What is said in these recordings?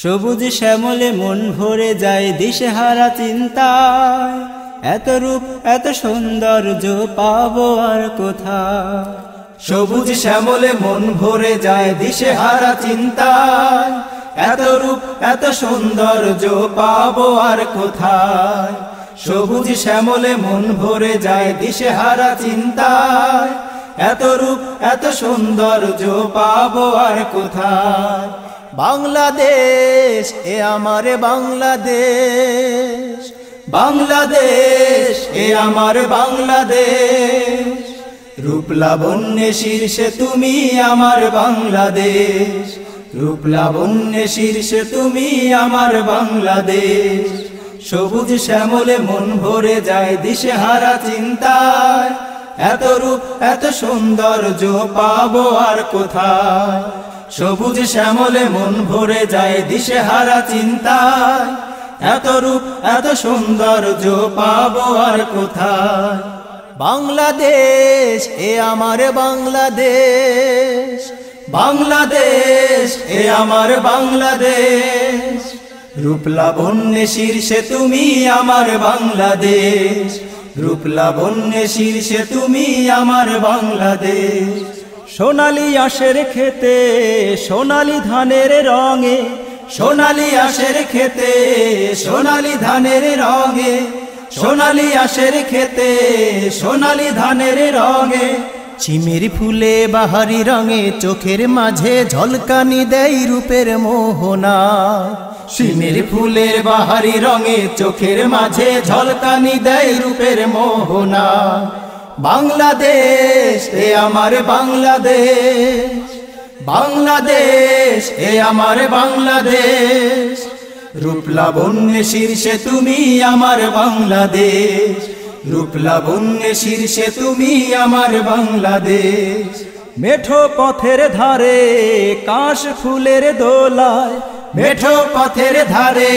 সবুজ শ্যামলে মন ভরে যায় দিশেহারা চিন্তায়, এত রূপ এত সৌন্দর্য পাবো আর কোথায়। সবুজ শ্যামলে মন ভরে যায় দিশেহারা চিন্তায়, এত রূপ এত সৌন্দর্য পাবো আর কোথায়। সবুজ শ্যামলে মন ভরে যায় দিশেহারা চিন্তায়, এত রূপ এত সৌন্দর্য পাবো আর কোথায়। বাংলাদেশ এ আমার বাংলাদেশ, বাংলাদেশ এ আমার বাংলাদেশ, রূপ লাবণ্যে শীর্ষে তুমি আমার বাংলাদেশ, রূপ লাবণ্যে শীর্ষে তুমি আমার বাংলাদেশ। সবুজ শ্যামলে মন ভরে যায় দিশেহারা চিন্তায়, এত রূপ এত সৌন্দর্য পাবো আর কোথায়। সবুজ শ্যামলে মন ভরে যায় দিশেহারা চিন্তায়, এত রূপ এত সৌন্দর্য পাবো আর কোথায়। বাংলাদেশ এ আমার বাংলাদেশ, বাংলাদেশ এ আমার বাংলাদেশ, রূপ লাবণ্যে শীর্ষে তুমি আমার বাংলাদেশ, রূপ লাবণ্যে শীর্ষে তুমি আমার বাংলাদেশ। সোনালী আঁশের খেতে সোনালী ধানের রঙে, সোনালী আঁশের খেতে সোনালী ধানের রঙে, সোনালী আঁশের খেতে সোনালী ধানের রঙে, চিমের ফুলে বাহারি রঙে চোখের মাঝে ঝলকানি দেয় রূপের মোহনা। চিমের ফুলের বাহারি রঙে চোখের মাঝে ঝলকানি দেয় রূপের মোহনা। বাংলাদেশ এ আমার বাংলাদেশ, বাংলাদেশ এ আমার বাংলাদেশ, রূপ লাবণ্যে শীর্ষে তুমি আমার বাংলাদেশ, রূপ লাবণ্যে শীর্ষে তুমি আমার বাংলাদেশ। মেঠো পথের ধারে কাশ ফুলের দোলায়, মেঠো পথের ধারে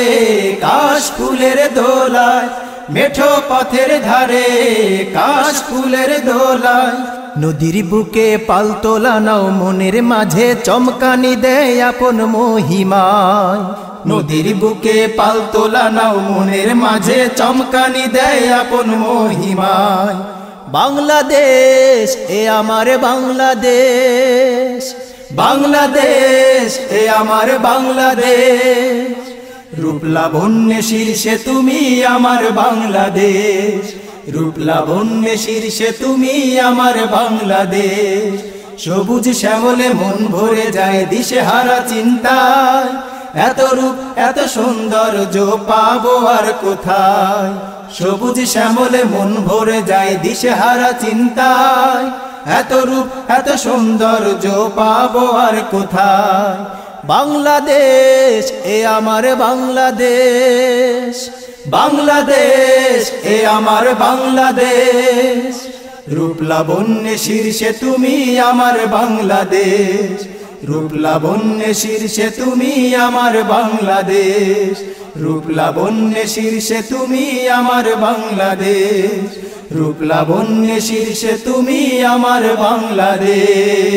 কাশ ফুলের দোলায়, মেঠো পথের ধারে কাশ ফুলের দোলায়, নদীর বুকে পালতোলা নাও মনের মাঝে চমকানি দেয় আপন মহিমায়। নদীর বুকে পালতোলা নাও মনের মাঝে চমকানি দেয় আপন মহিমায়। বাংলাদেশ এ আমার বাংলাদেশ, বাংলাদেশ এ আমার বাংলাদেশ, রূপ লাবণ্যে শীর্ষে তুমি আমার বাংলাদেশ, রূপ লাবণ্যে শীর্ষে তুমি আমার বাংলাদেশ। সবুজ শ্যামলে মন ভরে যায় দিশেহারা চিন্তায়, এত রূপ এত সৌন্দর্য পাবো আর কোথায়। সবুজ শ্যামলে মন ভরে যায় দিশেহারা চিন্তায়, এত রূপ এত সৌন্দর্য পাবো আর কোথায়। বাংলাদেশ এ আমার বাংলাদেশ, বাংলাদেশ এ আমার বাংলাদেশ, রূপ লাবণ্যে শীর্ষে তুমি আমার বাংলাদেশ, রূপ লাবণ্যে শীর্ষে তুমি আমার বাংলাদেশ, রূপ লাবণ্যে শীর্ষে তুমি আমার বাংলাদেশ, রূপ লাবণ্যে শীর্ষে তুমি আমার বাংলাদেশ।